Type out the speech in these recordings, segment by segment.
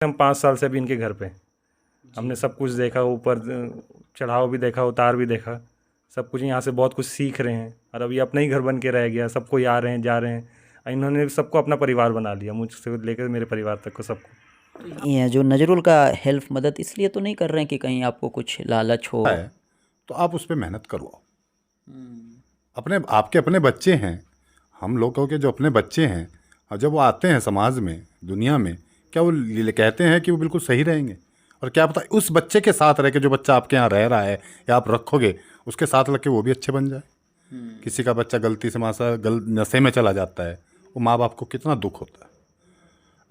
हम 5 साल से अभी इनके घर पे हमने सब कुछ देखा, ऊपर चढ़ाव भी देखा, उतार भी देखा, सब कुछ यहाँ से बहुत कुछ सीख रहे हैं। और अभी अपना ही घर बन के रह गया, सब कोई आ रहे हैं जा रहे हैं, इन्होंने सबको अपना परिवार बना लिया, मुझसे लेकर मेरे परिवार तक को सबको। ये जो नजरुल का हेल्प मदद इसलिए तो नहीं कर रहे हैं कि कहीं आपको कुछ लालच हो। है तो आप उस पर मेहनत करवाओ। अपने आपके अपने बच्चे हैं, हम लोगों के जो अपने बच्चे हैं, और जब वो आते हैं समाज में, दुनिया में, क्या वो कहते हैं कि वो बिल्कुल सही रहेंगे? और क्या पता उस बच्चे के साथ रह के, जो बच्चा आपके यहाँ रह रहा है या आप रखोगे, उसके साथ लग के वो भी अच्छे बन जाए। किसी का बच्चा गलती से मासा नशे में चला जाता है, वो माँ बाप को कितना दुख होता है।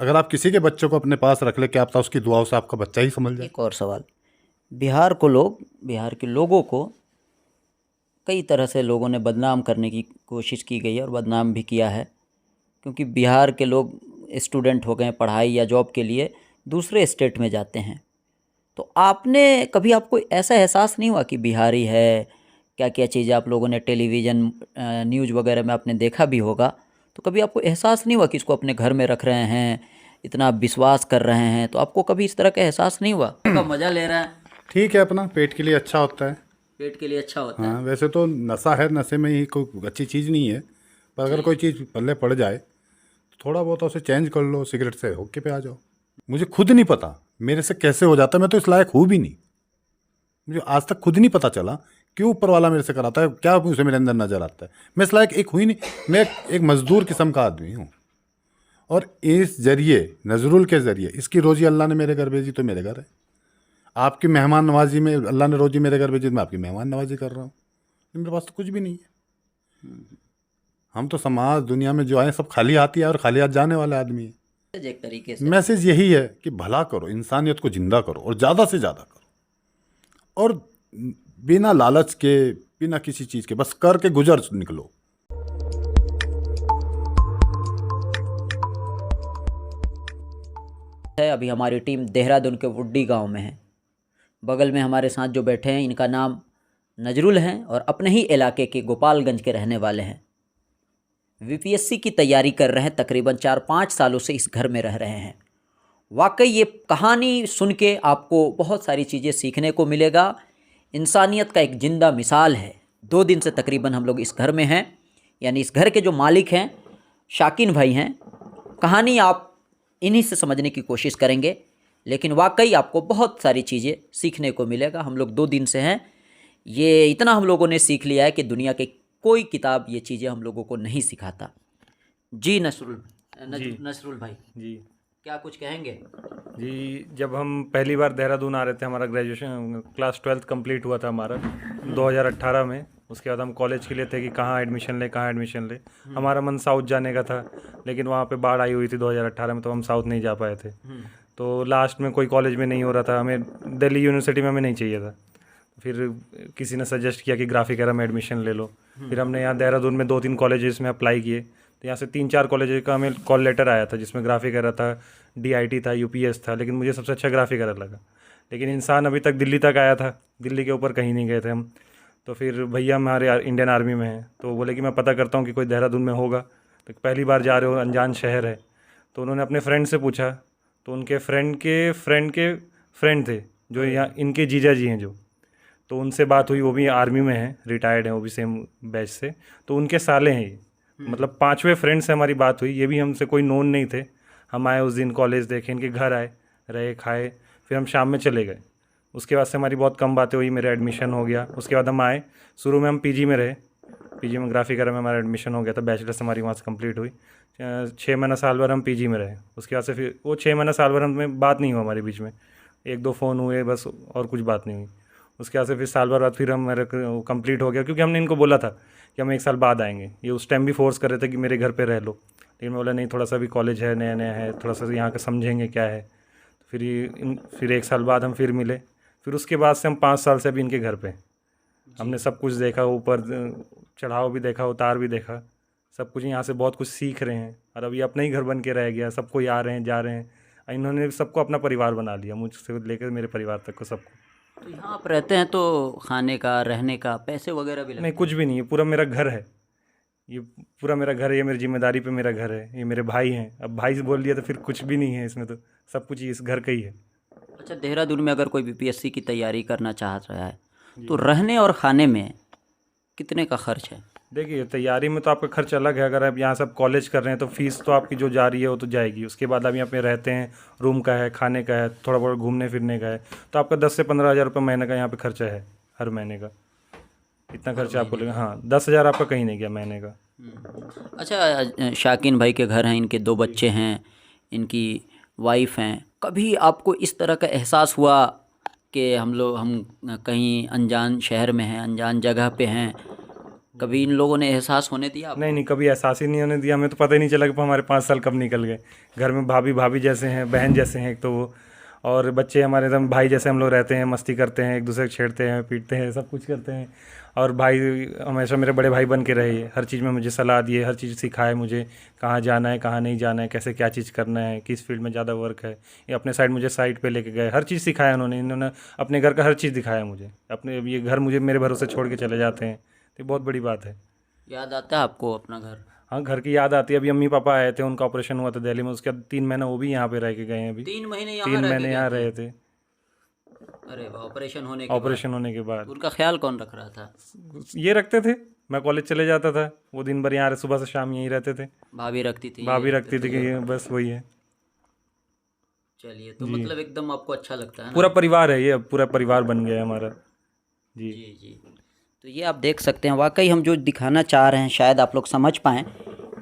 अगर आप किसी के बच्चे को अपने पास रख ले, क्या पता उसकी दुआओं से आपका बच्चा ही संभल जाए। एक और सवाल, बिहार के लोगों को कई तरह से लोगों ने बदनाम करने की कोशिश की गई है और बदनाम भी किया है, क्योंकि बिहार के लोग स्टूडेंट हो गए, पढ़ाई या जॉब के लिए दूसरे स्टेट में जाते हैं। तो आपको ऐसा एहसास नहीं हुआ कि बिहारी है? क्या क्या चीज़ें आप लोगों ने टेलीविज़न न्यूज़ वगैरह में आपने देखा भी होगा, तो कभी आपको एहसास नहीं हुआ कि इसको अपने घर में रख रहे हैं, इतना विश्वास कर रहे हैं? तो आपको कभी इस तरह का एहसास नहीं हुआ? का मज़ा ले रहा है, ठीक है, अपना पेट के लिए अच्छा होता है। पेट के लिए अच्छा होता है। हाँ, वैसे तो नशा है, नशे में ही कोई अच्छी चीज़ नहीं है, पर अगर कोई चीज़ पल्ले पड़ जाए तो थोड़ा बहुत उसे चेंज कर लो, सिगरेट से होके पे आ जाओ। मुझे खुद नहीं पता मेरे से कैसे हो जाता है, मैं तो इस लायक हूँ भी नहीं। मुझे आज तक खुद नहीं पता चला क्यों ऊपर वाला मेरे से कराता है, क्या उसे मेरे अंदर नजर आता है। मैं इस लायक एक हुई नहीं, मैं एक मजदूर किस्म का आदमी हूँ। और इस जरिए, नजरुल के जरिए, इसकी रोजी अल्लाह ने मेरे घर भेजी तो मेरे घर है। आपकी मेहमान नवाजी में अल्लाह ने रोजी मेरे घर भेजी, मैं आपकी मेहमान नवाजी कर रहा हूँ। मेरे पास तो कुछ भी नहीं है। हम तो समाज दुनिया में जो आए सब खाली हाथ ही आए और खाली हाथ जाने वाले आदमी है। एक तरीके से मैसेज यही है कि भला करो, इंसानियत को जिंदा करो और ज़्यादा से ज़्यादा करो, और बिना लालच के, बिना किसी चीज़ के, बस करके गुजर निकलो। है। अभी हमारी टीम देहरादून के वुड्डी गांव में है। बगल में हमारे साथ जो बैठे हैं, इनका नाम नजरुल हैं और अपने ही इलाके के गोपालगंज के रहने वाले हैं। वीपीएससी की तैयारी कर रहे हैं, तकरीबन 4-5 सालों से इस घर में रह रहे हैं। वाकई ये कहानी सुन के आपको बहुत सारी चीज़ें सीखने को मिलेगा। इंसानियत का एक जिंदा मिसाल है। 2 दिन से तकरीबन हम लोग इस घर में हैं, यानी इस घर के जो मालिक हैं शाकिन भाई हैं। कहानी आप इन्हीं से समझने की कोशिश करेंगे, लेकिन वाकई आपको बहुत सारी चीज़ें सीखने को मिलेगा। हम लोग 2 दिन से हैं, ये इतना हम लोगों ने सीख लिया है कि दुनिया के कोई किताब ये चीज़ें हम लोगों को नहीं सिखाता। जी नसरुल भाई जी क्या कुछ कहेंगे? जी, जब हम पहली बार देहरादून आ रहे थे, हमारा ग्रेजुएशन क्लास 12th कंप्लीट हुआ था हमारा 2018 में। उसके बाद हम कॉलेज के लिए थे कि कहाँ एडमिशन ले। हमारा मन साउथ जाने का था, लेकिन वहाँ पे बाढ़ आई हुई थी 2018 में, तो हम साउथ नहीं जा पाए थे। तो लास्ट में कोई कॉलेज में नहीं हो रहा था, हमें दिल्ली यूनिवर्सिटी में हमें नहीं चाहिए था। फिर किसी ने सजेस्ट किया कि ग्राफिक एरा में एडमिशन ले लो। फिर हमने यहाँ देहरादून में 2-3 कॉलेजेस में अप्लाई किए, तो यहाँ से 3-4 कॉलेज का हमें कॉल लेटर आया था, जिसमें ग्राफिक एरा था, DIT था, UPS था, लेकिन मुझे सबसे अच्छा ग्राफिक एरा लगा। लेकिन इंसान अभी तक दिल्ली तक आया था, दिल्ली के ऊपर कहीं नहीं गए थे हम। तो फिर भैया हमारे इंडियन आर्मी में हैं, तो बोले कि मैं पता करता हूँ कि कोई देहरादून में होगा। तो पहली बार जा रहे हो, अनजान शहर है। तो उन्होंने अपने फ्रेंड से पूछा, तो उनके फ्रेंड के फ्रेंड थे, जो यहाँ इनके जीजा जी हैं जो, तो उनसे बात हुई। वो भी आर्मी में हैं, रिटायर्ड हैं वो भी सेम बैच से, तो उनके साले हैं ये। मतलब 5वें फ्रेंड से हमारी बात हुई। ये भी हमसे कोई नोन नहीं थे। हम आए उस दिन, कॉलेज देखे, इनके घर आए, रहे, खाए, फिर हम शाम में चले गए। उसके बाद से हमारी बहुत कम बातें हुई, मेरा एडमिशन हो गया। उसके बाद हम आए, शुरू में हम PG में रहे, PG में ग्राफिक एरा में हमारा एडमिशन हो गया था, बैचलर्स हमारी वहाँ से कंप्लीट हुई। 6 महीना साल भर हम PG में रहे। उसके बाद से फिर वो 6 महीना साल भर हमें बात नहीं हुआ हमारे बीच में, 1-2 फ़ोन हुए बस, और कुछ बात नहीं हुई। उसके बाद से फिर साल भर बाद फिर हम मेरे कंप्लीट हो गया, क्योंकि हमने इनको बोला था कि हम 1 साल बाद आएंगे। ये उस टाइम भी फोर्स कर रहे थे कि मेरे घर पे रह लो, लेकिन मैं बोला नहीं, थोड़ा सा भी कॉलेज है, नया नया है, थोड़ा सा यहाँ का समझेंगे क्या है। तो फिर 1 साल बाद हम फिर मिले। फिर उसके बाद से हम 5 साल से अभी इनके घर पे हमने सब कुछ देखा, ऊपर चढ़ाव भी देखा, उतार भी देखा, सब कुछ यहाँ से बहुत कुछ सीख रहे हैं। और अभी अपना ही घर बन के रह गया, सब कोई आ रहे हैं जा रहे हैं, इन्होंने सबको अपना परिवार बना लिया, मुझसे लेकर मेरे परिवार तक को सबको। तो यहाँ आप रहते हैं तो खाने का, रहने का, पैसे वगैरह भी लगते नहीं, कुछ भी नहीं है, पूरा मेरा घर है। ये पूरा मेरा घर है, ये मेरी जिम्मेदारी पे मेरा घर है, ये मेरे भाई हैं। अब भाई से बोल दिया तो फिर कुछ भी नहीं है इसमें, तो सब कुछ इस घर का ही है। अच्छा, देहरादून में अगर कोई बीपीएससी की तैयारी करना चाह रहा है तो रहने और खाने में कितने का खर्च है? देखिए, तैयारी में तो आपका खर्च अलग है। अगर आप यहाँ सब कॉलेज कर रहे हैं तो फीस तो आपकी जो जा रही है वो तो जाएगी। उसके बाद आप यहाँ पे रहते हैं, रूम का है, खाने का है, थोड़ा बहुत घूमने फिरने का है, तो आपका 10 से 15 हज़ार रुपये महीने का यहाँ पे खर्चा है, हर महीने का इतना खर्चा आपको लगेगा। हाँ, 10 हज़ार आपका कहीं नहीं गया महीने का। अच्छा, शाकिन भाई के घर हैं, इनके 2 बच्चे हैं, इनकी वाइफ हैं। कभी आपको इस तरह का एहसास हुआ कि हम कहीं अनजान शहर में हैं, अनजान जगह पे हैं? कभी इन लोगों ने एहसास होने दिया आपको? नहीं, कभी एहसास ही नहीं होने दिया। हमें तो पता ही नहीं चला कि हमारे 5 साल कब निकल गए। घर में भाभी भाभी जैसे हैं, बहन जैसे हैं एक तो वो, और बच्चे हमारे एकदम भाई जैसे हम लोग रहते हैं, मस्ती करते हैं, एक दूसरे को छेड़ते हैं, पीटते हैं, सब कुछ करते हैं। और भाई हमेशा मेरे बड़े भाई बन के रहे, हर चीज़ में मुझे सलाह दिए, हर चीज़ सिखाए मुझे, कहाँ जाना है, कहाँ नहीं जाना है, कैसे क्या चीज़ करना है, किस फील्ड में ज़्यादा वर्क है। ये अपने साइड मुझे साइड पे लेके गए, हर चीज़ सिखाया इन्होंने अपने घर का हर चीज़ दिखाया मुझे। अपने ये घर मुझे मेरे भरोसे छोड़ के चले जाते हैं, तो बहुत बड़ी बात है। याद आता है आपको अपना घर? हाँ, घर की याद आती है। अभी अम्मी पापा आए थे, उनका ऑपरेशन हुआ था दिल्ली में, उसके बाद 3 महीना वो भी यहाँ पे रह के गए हैं। अभी 3 महीने यहाँ 3 रह के महीने यहाँ गए रहे थे? थे अरे वाह, ऑपरेशन होने के ऑपरेशन होने के बाद। बाद उनका ख्याल कौन रख रहा था? ये रखते थे, मैं कॉलेज चले जाता था, वो दिन भर यहाँ सुबह से शाम यहीं रहते थे। भाभी रखती थी? भाभी रखती थी कि बस वही है। चलिए, तो मतलब एकदम आपको अच्छा लगता है ना? पूरा परिवार है ये, अब पूरा परिवार बन गया है हमारा। जी जी जी। तो ये आप देख सकते हैं, वाकई हम जो दिखाना चाह रहे हैं शायद आप लोग समझ पाएँ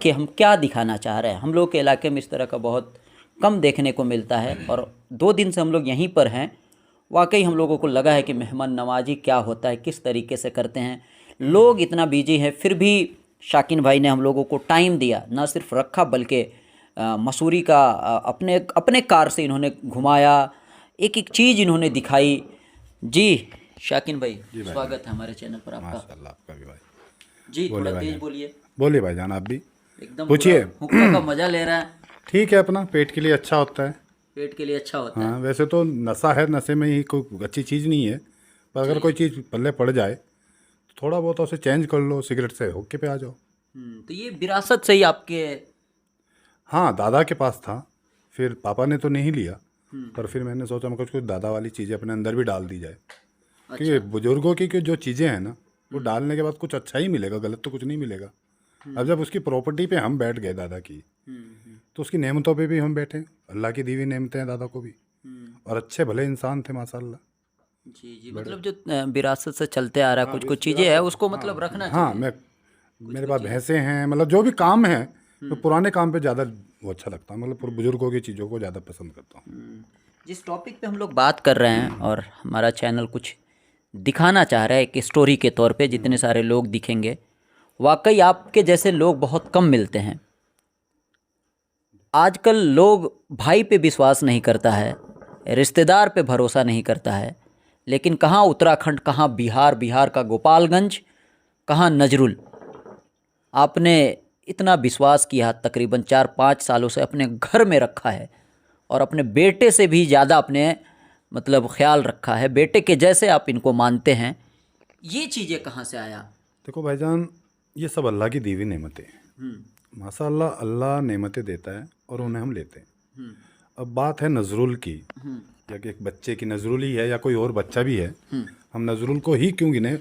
कि हम क्या दिखाना चाह रहे हैं। हम लोग के इलाके में इस तरह का बहुत कम देखने को मिलता है, और 2 दिन से हम लोग यहीं पर हैं। वाकई हम लोगों को लगा है कि मेहमान नवाजी क्या होता है, किस तरीके से करते हैं। लोग इतना बिजी हैं, फिर भी शाकिन भाई ने हम लोगों को टाइम दिया, ना सिर्फ रखा बल्कि मसूरी का अपने कार से इन्होंने घुमाया, एक एक चीज़ इन्होंने दिखाई। जी शाकिन भाई, स्वागत है हमारे चैनल पर आपका। माशाल्लाह, आपका भी भाई। जी, थोड़ा तेज बोलिए। बोलिए भाईजान, आप भी एकदम पूछिए। पूरा हुक्का का मज़ा ले रहा है। ठीक है, अपना पेट के लिए अच्छा होता है। पेट के लिए अच्छा होता है। हाँ, वैसे तो नशा है, नशे में ही कोई अच्छी चीज़ नहीं है, पर अगर कोई चीज़ पल्ले पड़ जाए तो थोड़ा बहुत उसे चेंज कर लो, सिगरेट से होके पे आ जाओ। तो ये विरासत से ही आपके? हाँ, दादा के पास था, फिर पापा ने तो नहीं लिया, पर फिर मैंने सोचा मैं कुछ दादा वाली चीज़ें अपने अंदर भी डाल दी जाए। क्योंकि बुजुर्गों की जो चीज़ें हैं ना, वो डालने के बाद कुछ अच्छा ही मिलेगा, गलत तो कुछ नहीं मिलेगा। अब जब उसकी प्रॉपर्टी पे हम बैठ गए दादा की, तो उसकी नेमतों पे भी हम बैठे। अल्लाह की दी हुई नेमतें हैं दादा को भी, और अच्छे भले इंसान थे माशाल्लाह। जी जी, मतलब जो विरासत से चलते आ रहा है, कुछ कुछ चीज़ें हैं उसको मतलब रखना हाँ, मेरे पास भैंसें हैं, मतलब जो भी काम है, मैं पुराने काम पे ज़्यादा वो अच्छा लगता है, मतलब बुजुर्गों की चीज़ों को ज़्यादा पसंद करता हूँ। जिस टॉपिक पे हम लोग बात कर रहे हैं, और हमारा चैनल कुछ दिखाना चाह रहा है एक स्टोरी के तौर पे, जितने सारे लोग दिखेंगे, वाकई आपके जैसे लोग बहुत कम मिलते हैं। आजकल लोग भाई पे विश्वास नहीं करता है, रिश्तेदार पे भरोसा नहीं करता है, लेकिन कहाँ उत्तराखंड, कहाँ बिहार, बिहार का गोपालगंज, कहाँ नजरुल, आपने इतना विश्वास किया, तकरीबन 4-5 सालों से अपने घर में रखा है, और अपने बेटे से भी ज़्यादा अपने मतलब ख्याल रखा है, बेटे के जैसे आप इनको मानते हैं। ये चीज़ें कहाँ से आया? देखो भाईजान, ये सब अल्लाह की दी हुई नेमतें हैं। माशाल्लाह, अल्लाह नेमतें देता है और उन्हें हम लेते हैं। अब बात है नजरुल की, या कि एक बच्चे की नजरुल ही है या कोई और बच्चा भी है, हम नजरुल को ही क्यों गिने?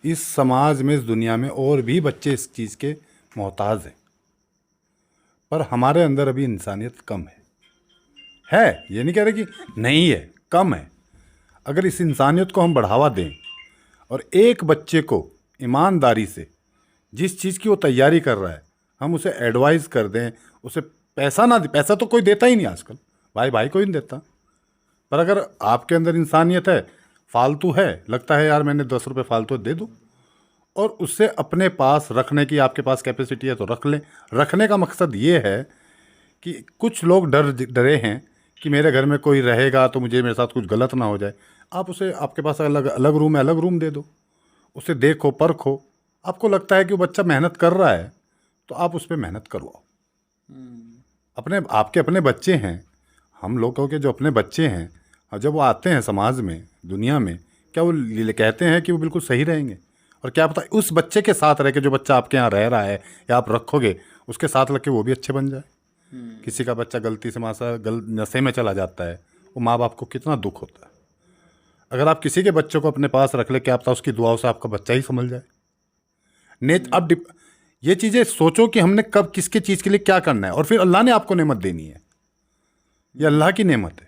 इस समाज में, इस दुनिया में और भी बच्चे इस चीज़ के मोहताज हैं, पर हमारे अंदर अभी इंसानियत कम है। ये नहीं कह रहे कि नहीं है, कम है। अगर इस इंसानियत को हम बढ़ावा दें और एक बच्चे को ईमानदारी से जिस चीज़ की वो तैयारी कर रहा है, हम उसे एडवाइस कर दें, उसे पैसा ना दे, पैसा तो कोई देता ही नहीं आजकल, भाई भाई को ही नहीं देता, पर अगर आपके अंदर इंसानियत है, फालतू है, लगता है यार मैंने 10 रुपये फालतू दे दूँ, और उससे अपने पास रखने की आपके पास कैपेसिटी है तो रख लें। रखने का मकसद ये है कि कुछ लोग डरे हैं कि मेरे घर में कोई रहेगा तो मेरे साथ कुछ गलत ना हो जाए। आप उसे, आपके पास अलग रूम है, अलग रूम दे दो, उसे देखो, परखो। आपको लगता है कि वो बच्चा मेहनत कर रहा है तो आप उस पर मेहनत करवाओ। आपके अपने बच्चे हैं, हम लोगों के जो अपने बच्चे हैं, और जब वो आते हैं समाज में, दुनिया में, क्या वो कहते हैं कि वो बिल्कुल सही रहेंगे? और क्या पता उस बच्चे के साथ रह के, जो बच्चा आपके यहाँ रह रहा है या आप रखोगे, उसके साथ लग के वो भी अच्छे बन जाए। किसी का बच्चा गलती से मासा नशे में चला जाता है, वो माँ बाप को कितना दुख होता है। अगर आप किसी के बच्चों को अपने पास रख ले, क्या पता उसकी दुआओं से आपका बच्चा ही संभल जाए। अब ये चीज़ें सोचो कि हमने कब किसके चीज़ के लिए क्या करना है, और फिर अल्लाह ने आपको नेमत देनी है, ये अल्लाह की नेमत है।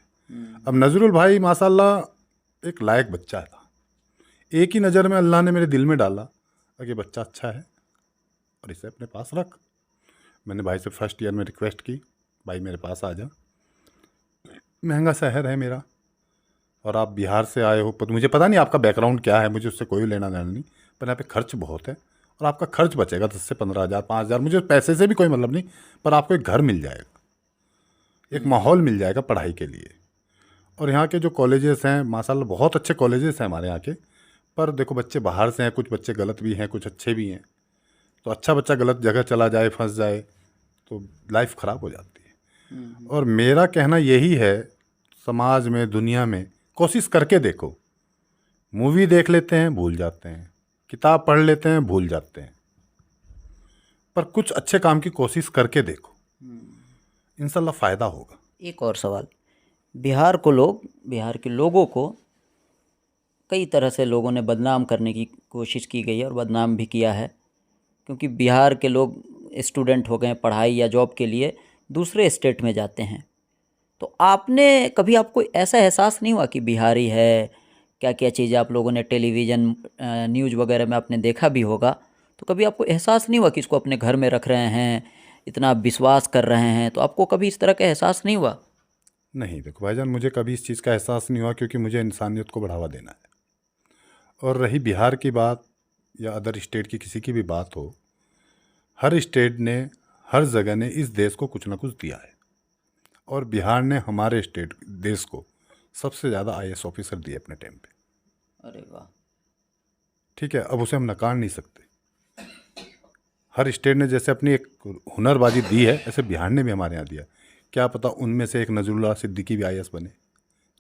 अब नजरुल भाई माशाल्लाह एक लायक बच्चा था। एक ही नज़र में अल्लाह ने मेरे दिल में डाला कि ये बच्चा अच्छा है और इसे अपने पास रख। मैंने भाई से फर्स्ट ईयर में रिक्वेस्ट की, भाई मेरे पास आ जा, महंगा शहर है मेरा और आप बिहार से आए हो, मुझे पता नहीं आपका बैकग्राउंड क्या है, मुझे उससे कोई लेना देना नहीं, पर यहाँ पे खर्च बहुत है और आपका खर्च बचेगा 10 से 15,000 5,000, मुझे पैसे से भी कोई मतलब नहीं, पर आपको एक घर मिल जाएगा, एक माहौल मिल जाएगा पढ़ाई के लिए। और यहाँ के जो कॉलेजेस हैं माशाल्लाह बहुत अच्छे कॉलेजेस हैं हमारे यहाँ के, पर देखो बच्चे बाहर से हैं, कुछ बच्चे गलत भी हैं, कुछ अच्छे भी हैं। तो अच्छा बच्चा गलत जगह चला जाए, फंस जाए, तो लाइफ ख़राब हो जाती है। और मेरा कहना यही है, समाज में, दुनिया में कोशिश करके देखो। मूवी देख लेते हैं, भूल जाते हैं, किताब पढ़ लेते हैं, भूल जाते हैं, पर कुछ अच्छे काम की कोशिश करके देखो, इंशाल्लाह फ़ायदा होगा। एक और सवाल, बिहार के लोगों को कई तरह से लोगों ने बदनाम करने की कोशिश की गई है और बदनाम भी किया है, क्योंकि बिहार के लोग स्टूडेंट हो गए, पढ़ाई या जॉब के लिए दूसरे स्टेट में जाते हैं। तो आपको ऐसा एहसास नहीं हुआ कि बिहारी है, क्या क्या चीज़ें आप लोगों ने टेलीविज़न न्यूज़ वगैरह में आपने देखा भी होगा, तो कभी आपको एहसास नहीं हुआ कि इसको अपने घर में रख रहे हैं, इतना विश्वास कर रहे हैं, तो आपको कभी इस तरह का एहसास नहीं हुआ? नहीं देखो भाईजान, मुझे कभी इस चीज़ का एहसास नहीं हुआ, क्योंकि मुझे इंसानियत को बढ़ावा देना है। और रही बिहार की बात या अदर स्टेट की किसी की भी बात हो, हर स्टेट ने, हर जगह ने इस देश को कुछ ना कुछ दिया है, और बिहार ने हमारे स्टेट देश को सबसे ज़्यादा IAS ऑफिसर दिए अपने टाइम पे। अरे वाह। ठीक है, अब उसे हम नकार नहीं सकते। हर स्टेट ने जैसे अपनी एक हुनरबाजी दी है, ऐसे बिहार ने भी हमारे यहाँ दिया। क्या पता उनमें से एक नजरुल्लाह सिद्दीकी भी IAS बने,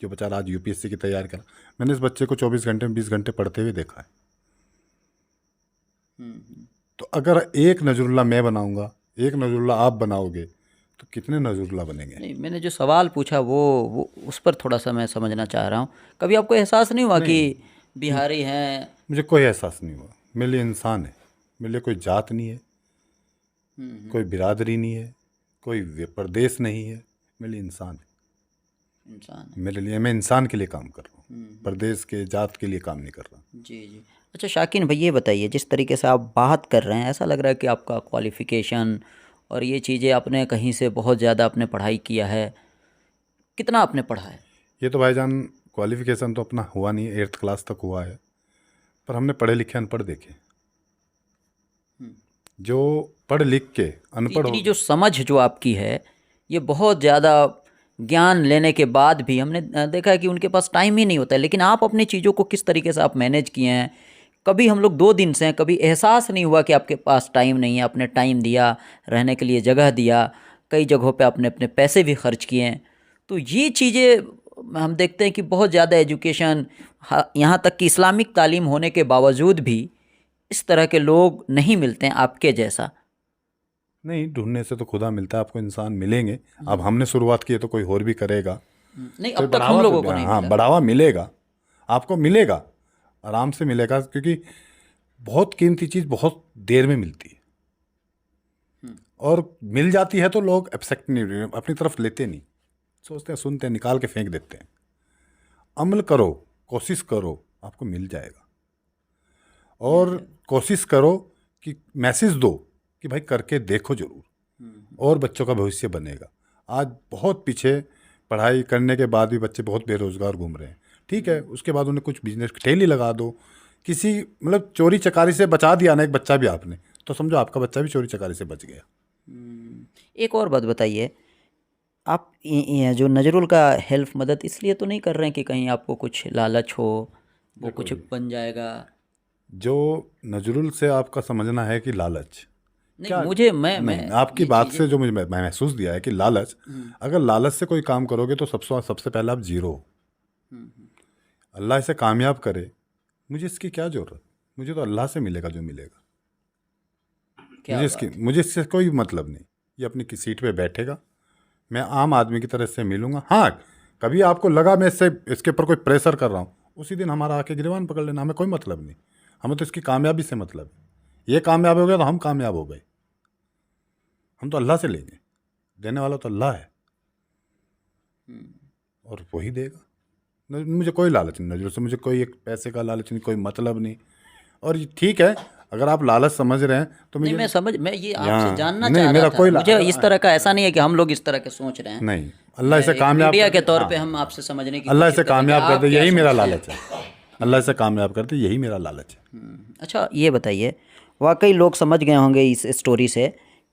जो बेचारा आज UPSC की तैयारी कर। मैंने इस बच्चे को 24 घंटे में 20 घंटे पढ़ते हुए देखा है। तो अगर एक नजरुल्लाह मैं बनाऊंगा, एक नजरुल्लाह आप बनाओगे, तो कितने नजरुल्लाह बनेंगे? नहीं, मैंने जो सवाल पूछा वो उस पर थोड़ा सा मैं समझना चाह रहा हूँ। कभी आपको एहसास नहीं हुआ कि बिहारी हैं? मुझे कोई एहसास नहीं हुआ। मेरे लिए इंसान है, मेरे लिए कोई जात नहीं है, कोई बिरादरी नहीं है, कोई प्रदेश नहीं है, मेरे लिए इंसान है। मेरे लिए, मैं इंसान के लिए काम कर रहा हूँ, प्रदेश के, जात के लिए काम नहीं कर रहा। जी जी। अच्छा शाकिन भाई, ये बताइए, जिस तरीके से आप बात कर रहे हैं, ऐसा लग रहा है कि आपका क्वालिफ़िकेशन और ये चीज़ें आपने कहीं से बहुत ज़्यादा आपने पढ़ाई किया है। कितना आपने पढ़ा है? ये तो भाईजान क्वालिफ़िकेशन तो अपना हुआ नहीं, 8th क्लास तक हुआ है, पर हमने पढ़े लिखे अनपढ़ देखे। जो पढ़ लिख के अनपढ़ इतनी जो समझ जो आपकी है, ये बहुत ज़्यादा ज्ञान लेने के बाद भी हमने देखा है कि उनके पास टाइम ही नहीं होता है। लेकिन आप अपनी चीज़ों को किस तरीके से आप मैनेज किए हैं? कभी हम लोग 2 दिन से हैं, कभी एहसास नहीं हुआ कि आपके पास टाइम नहीं है। आपने टाइम दिया, रहने के लिए जगह दिया, कई जगहों पे आपने अपने पैसे भी खर्च किए हैं। तो ये चीज़ें हम देखते हैं कि बहुत ज़्यादा एजुकेशन, यहाँ तक कि इस्लामिक तालीम होने के बावजूद भी इस तरह के लोग नहीं मिलते हैं आपके जैसा। नहीं, ढूंढने से तो खुदा मिलता है, आपको इंसान मिलेंगे। अब हमने शुरुआत की है तो कोई और भी करेगा। नहीं, तो अब तक हम लोगों को नहीं हाँ, मिला। बढ़ावा मिलेगा, आपको मिलेगा, आराम से मिलेगा, क्योंकि बहुत कीमती चीज़ बहुत देर में मिलती है, और मिल जाती है तो लोग एक्सेप्ट नहीं, अपनी तरफ लेते नहीं, सोचते हैं, सुनते हैं, निकाल के फेंक देते हैं। अमल करो, कोशिश करो, आपको मिल जाएगा। और कोशिश करो कि मैसेज दो कि भाई करके देखो ज़रूर, और बच्चों का भविष्य बनेगा। आज बहुत पीछे, पढ़ाई करने के बाद भी बच्चे बहुत बेरोज़गार घूम रहे हैं। ठीक है, उसके बाद उन्हें कुछ बिजनेस ठेली लगा दो, किसी मतलब चोरी चकारी से बचा दिया ना एक बच्चा भी आपने, तो समझो आपका बच्चा भी चोरी चकारी से बच गया। एक और बात बताइए, आप ये जो नजरुल का हेल्प मदद इसलिए तो नहीं कर रहे हैं कि कहीं आपको कुछ लालच हो, वो कुछ बन जाएगा? जो नजरुल से आपका समझना है कि लालच, नहीं, मुझे मैं आपकी बात से जो मुझे मैं महसूस दिया है कि लालच, अगर लालच से कोई काम करोगे तो सबसे पहले आप जीरो हो। अल्लाह इसे कामयाब करे, मुझे इसकी क्या ज़रूरत, मुझे तो अल्लाह से मिलेगा जो मिलेगा। क्या मुझे इससे कोई मतलब नहीं। ये अपनी की सीट पे बैठेगा, मैं आम आदमी की तरह से मिलूंगा। हाँ, कभी आपको लगा मैं इसके ऊपर कोई प्रेशर कर रहा हूँ, उसी दिन हमारा आके गिरबान पकड़ लेना, हमें कोई मतलब नहीं। हमें तो इसकी कामयाबी से मतलब है। ये कामयाब हो गया तो हम कामयाब हो गए। हम तो अल्लाह से लेंगे, देने वाला तो अल्लाह है और वही देगा। मुझे कोई लालच नहीं नजर से, मुझे कोई एक पैसे का लालच नहीं, कोई मतलब नहीं। और ये ठीक है, अगर आप लालच समझ रहे हैं तो नहीं, मैं ये आपसे जानना नहीं, चाह मेरा रहा था। कोई मुझे इस तरह का ऐसा नहीं है कि हम लोग इस तरह के सोच रहे हैं। नहीं, अल्लाह इसे कामयाब मीडिया के तौर हाँ, पे हम आपसे समझने की अल्लाह कोशिश इसे कर रहे हैं कि कामयाब कर आप दे, क्या यही मेरा सोचते हैं। लालच है। अल्लाह इसे कामयाब कर दे, यही मेरा लालच है। अच्छा, ये बताइए, वाकई लोग समझ गए होंगे इस स्टोरी से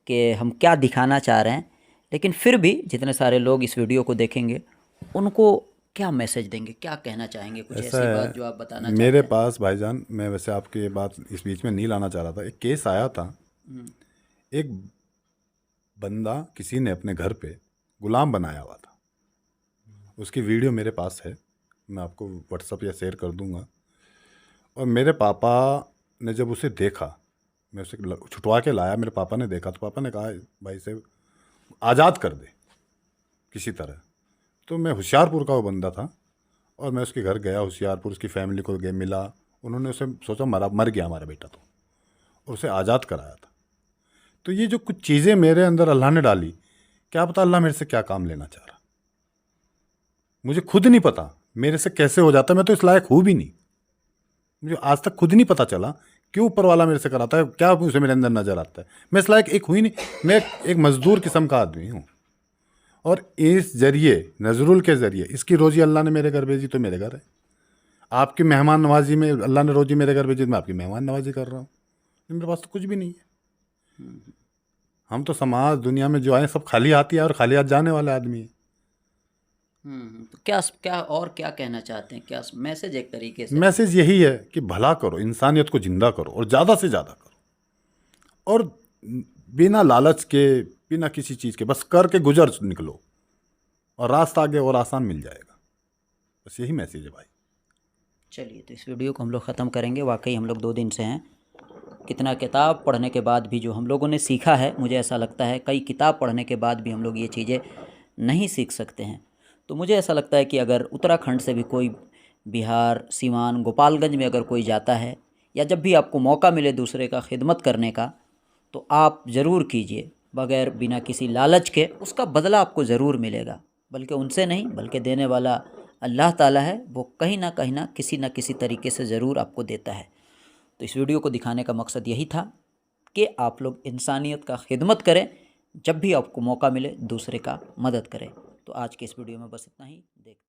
कि हम क्या दिखाना चाह रहे हैं, लेकिन फिर भी जितने सारे लोग इस वीडियो को देखेंगे उनको क्या मैसेज देंगे, क्या कहना चाहेंगे, कुछ ऐसा ऐसी है, बात जो आप बताना मेरे चाहते हैं? पास भाईजान, मैं वैसे आपकी ये बात इस बीच में नहीं लाना चाह रहा था। एक केस आया था, एक बंदा किसी ने अपने घर पे गुलाम बनाया हुआ था। उसकी वीडियो मेरे पास है, मैं आपको व्हाट्सअप या शेयर कर दूंगा। और मेरे पापा ने जब उसे देखा, मैं उसे छुटवा के लाया, मेरे पापा ने देखा तो पापा ने कहा भाई इसे आज़ाद कर दे किसी तरह। तो मैं होशियारपुर का वो बंदा था और मैं उसके घर गया होशियारपुर, उसकी फैमिली को गए मिला। उन्होंने उसे सोचा मर गया हमारा बेटा, तो और उसे आज़ाद कराया था। तो ये जो कुछ चीज़ें मेरे अंदर अल्लाह ने डाली, क्या पता अल्लाह मेरे से क्या काम लेना चाह रहा, मुझे खुद नहीं पता मेरे से कैसे हो जाता। मैं तो इस लायक हूँ भी नहीं, मुझे आज तक खुद नहीं पता चला क्यों ऊपर वाला मेरे से कराता है, क्या उसे मेरे अंदर नज़र आता है। मैं इस लायक एक हुई नहीं, मैं एक मजदूर किस्म का आदमी हूँ। और इस जरिए, नजरुल के ज़रिए, इसकी रोज़ी अल्लाह ने मेरे घर भेजी तो मेरे घर है। आपकी मेहमान नवाजी में अल्लाह ने रोज़ी मेरे घर भेजी, मैं आपकी मेहमान नवाजी कर रहा हूँ। मेरे पास तो कुछ भी नहीं है। हम तो समाज दुनिया में जो आए सब खाली हाथ ही आए और खाली हाथ जाने वाले आदमी हैं। तो क्या क्या और क्या कहना चाहते हैं, क्या मैसेज एक तरीके से? मैसेज यही है कि भला करो, इंसानियत को जिंदा करो और ज़्यादा से ज़्यादा करो, और बिना लालच के, बिना किसी चीज़ के, बस करके गुजर निकलो और रास्ता आगे और आसान मिल जाएगा। बस यही मैसेज है भाई। चलिए, तो इस वीडियो को हम लोग ख़त्म करेंगे। वाकई हम लोग 2 दिन से हैं, कितना किताब पढ़ने के बाद भी जो हम लोगों ने सीखा है, मुझे ऐसा लगता है कई किताब पढ़ने के बाद भी हम लोग ये चीज़ें नहीं सीख सकते हैं। तो मुझे ऐसा लगता है कि अगर उत्तराखंड से भी कोई बिहार, सीवान, गोपालगंज में अगर कोई जाता है, या जब भी आपको मौका मिले दूसरे का खिदमत करने का, तो आप ज़रूर कीजिए, बग़ैर बिना किसी लालच के। उसका बदला आपको ज़रूर मिलेगा, बल्कि उनसे नहीं, बल्कि देने वाला अल्लाह ताला है। वो कहीं ना किसी न किसी तरीके से ज़रूर आपको देता है। तो इस वीडियो को दिखाने का मकसद यही था कि आप लोग इंसानियत का खिदमत करें, जब भी आपको मौका मिले दूसरे का मदद करें। तो आज के इस वीडियो में बस इतना ही। देखते